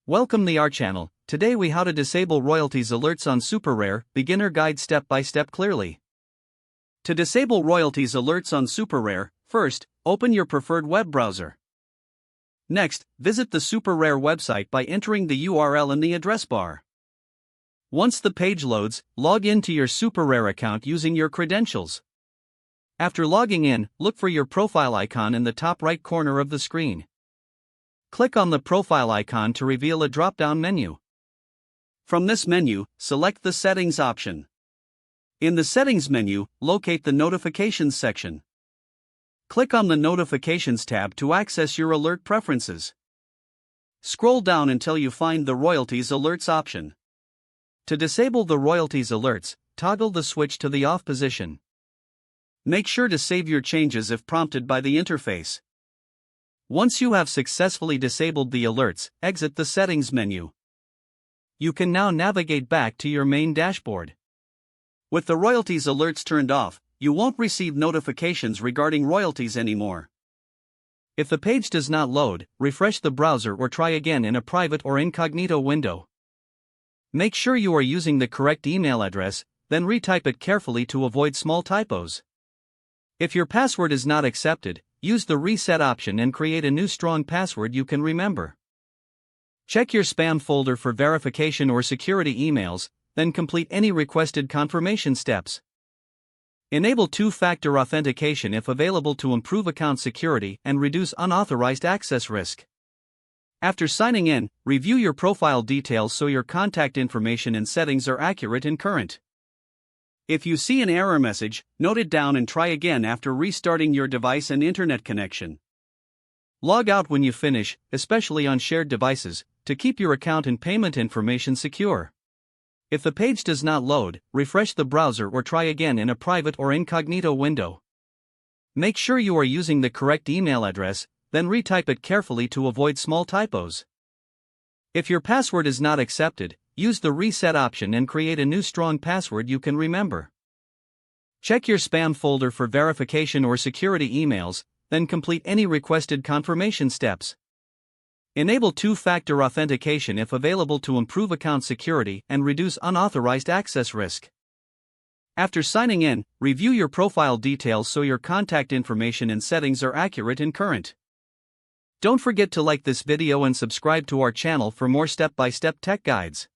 Welcome to our channel. Today we how to disable royalties alerts on SuperRare, beginner guide step by step clearly. To disable royalties alerts on SuperRare, first, open your preferred web browser. Next, visit the SuperRare website by entering the URL in the address bar. Once the page loads, log in to your SuperRare account using your credentials. After logging in, look for your profile icon in the top right corner of the screen. Click on the profile icon to reveal a drop-down menu. From this menu, select the Settings option. In the Settings menu, locate the Notifications section. Click on the Notifications tab to access your alert preferences. Scroll down until you find the Royalties Alerts option. To disable the Royalties Alerts, toggle the switch to the off position. Make sure to save your changes if prompted by the interface. Once you have successfully disabled the alerts, exit the Settings menu. You can now navigate back to your main dashboard. With the royalties alerts turned off, you won't receive notifications regarding royalties anymore. If the page does not load, refresh the browser or try again in a private or incognito window. Make sure you are using the correct email address, then retype it carefully to avoid small typos. If your password is not accepted, use the reset option and create a new strong password you can remember. Check your spam folder for verification or security emails, then complete any requested confirmation steps. Enable two-factor authentication if available to improve account security and reduce unauthorized access risk. After signing in, review your profile details so your contact information and settings are accurate and current. If you see an error message, note it down and try again after restarting your device and internet connection. Log out when you finish, especially on shared devices, to keep your account and payment information secure. If the page does not load, refresh the browser or try again in a private or incognito window. Make sure you are using the correct email address, then retype it carefully to avoid small typos. If your password is not accepted, use the reset option and create a new strong password you can remember. Check your spam folder for verification or security emails, then complete any requested confirmation steps. Enable two-factor authentication if available to improve account security and reduce unauthorized access risk. After signing in, review your profile details so your contact information and settings are accurate and current. Don't forget to like this video and subscribe to our channel for more step-by-step tech guides.